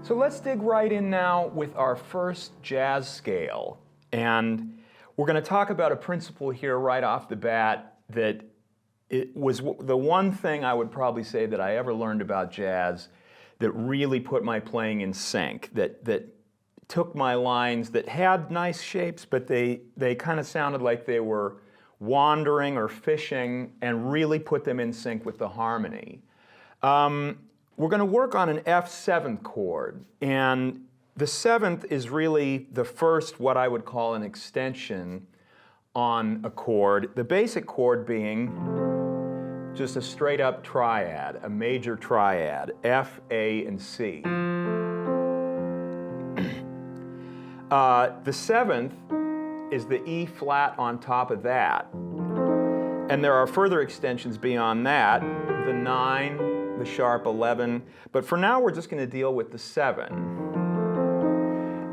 So let's dig right in now with our first jazz scale. And we're going to talk about a principle here right off the bat that it was the one thing I would probably say that I ever learned about jazz that really put my playing in sync, that took my lines that had nice shapes, but they kind of sounded like they were wandering or fishing, and really put them in sync with the harmony. We're going to work on an F7th chord, and the 7th is really the first, what I would call an extension on a chord, the basic chord being just a straight up triad, a major triad, F, A, and C. The 7th is the E flat on top of that. And there are further extensions beyond that, the 9, the sharp 11, but for now we're just going to deal with the 7.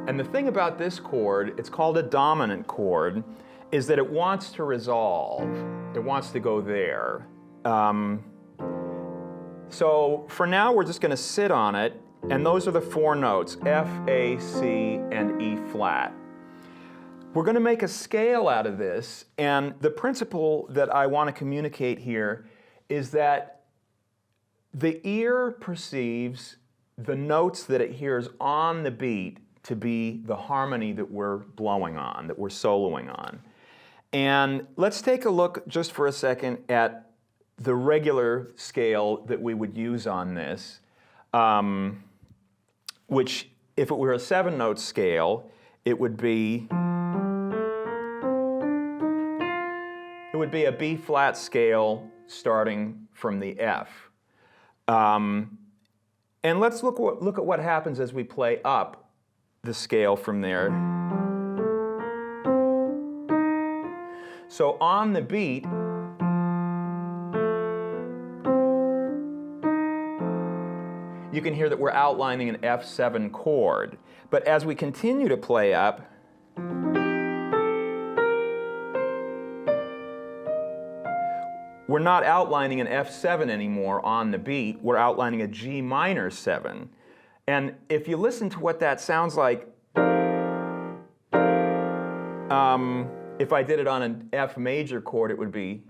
And the thing about this chord, it's called a dominant chord, is that it wants to resolve. It wants to go there. So for now we're just going to sit on it, and those are the 4 notes, F, A, C, and E flat. We're going to make a scale out of this, and the principle that I want to communicate here is that the ear perceives the notes that it hears on the beat to be the harmony that we're blowing on, that we're soloing on. And let's take a look just for a second at the regular scale that we would use on this, which, if it were a 7-note scale, it would be a B flat scale starting from the F. And let's look at what happens as we play up the scale from there. So on the beat, you can hear that we're outlining an F7 chord. But as we continue to play up, we're not outlining an F7 anymore on the beat, we're outlining a G minor 7. And if you listen to what that sounds like, if I did it on an F major chord, it would be.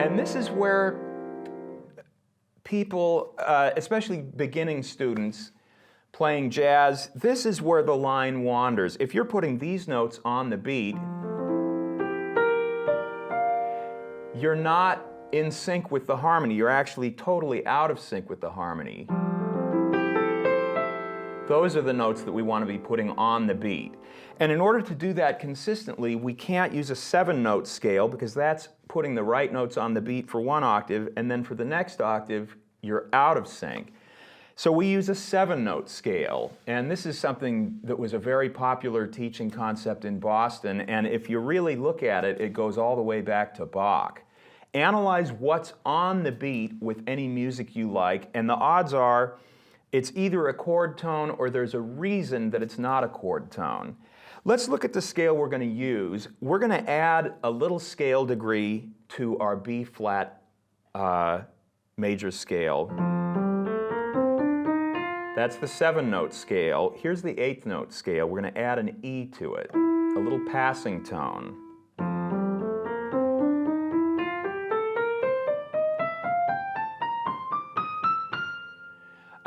And this is where people, especially beginning students playing jazz, this is where the line wanders. If you're putting these notes on the beat, you're not in sync with the harmony. You're actually totally out of sync with the harmony. Those are the notes that we want to be putting on the beat. And in order to do that consistently, we can't use a 7-note scale, because that's putting the right notes on the beat for one octave, and then for the next octave, you're out of sync. So we use a 7-note scale, and this is something that was a very popular teaching concept in Boston, and if you really look at it, it goes all the way back to Bach. Analyze what's on the beat with any music you like, and the odds are it's either a chord tone or there's a reason that it's not a chord tone. Let's look at the scale we're going to use. We're going to add a little scale degree to our B flat major scale. That's the 7-note scale. Here's the 8th note scale. We're going to add an E to it, a little passing tone.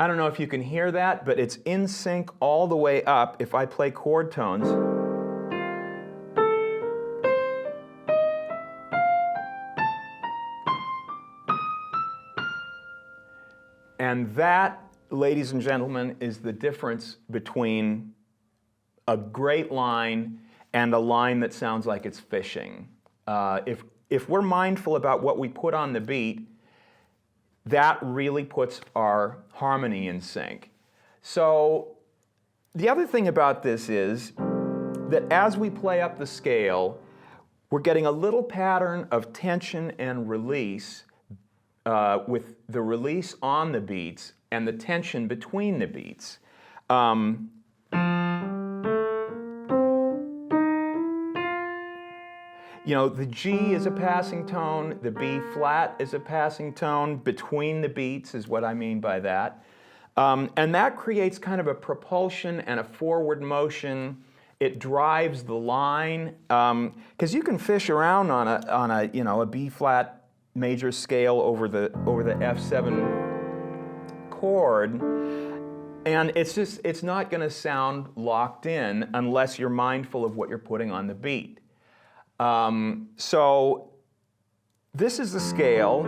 I don't know if you can hear that, but it's in sync all the way up if I play chord tones. And that, ladies and gentlemen, is the difference between a great line and a line that sounds like it's fishing. If we're mindful about what we put on the beat, that really puts our harmony in sync. So the other thing about this is that as we play up the scale, we're getting a little pattern of tension and release with the release on the beats and the tension between the beats. You know, the G is a passing tone, the B flat is a passing tone, between the beats is what I mean by that. And that creates kind of a propulsion and a forward motion. It drives the line, because you can fish around on a B flat major scale over the F7 chord, and it's not going to sound locked in unless you're mindful of what you're putting on the beat. So this is the scale,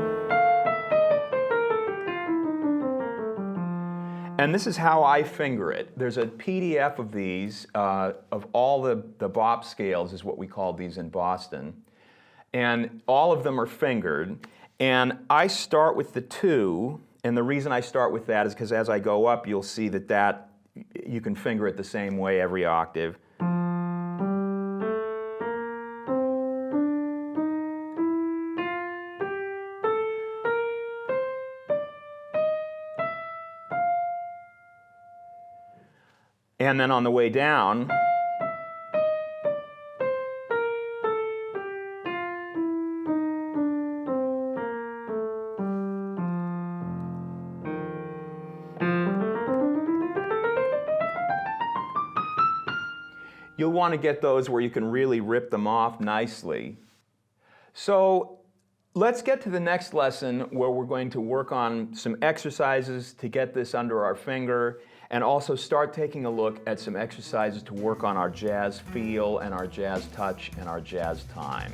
and this is how I finger it. There's a PDF of these, of all the bop scales, is what we call these in Boston. And all of them are fingered. And I start with the 2, and the reason I start with that is because as I go up, you'll see that you can finger it the same way every octave. And then on the way down, you'll want to get those where you can really rip them off nicely. So let's get to the next lesson, where we're going to work on some exercises to get this under our finger, and also start taking a look at some exercises to work on our jazz feel and our jazz touch and our jazz time.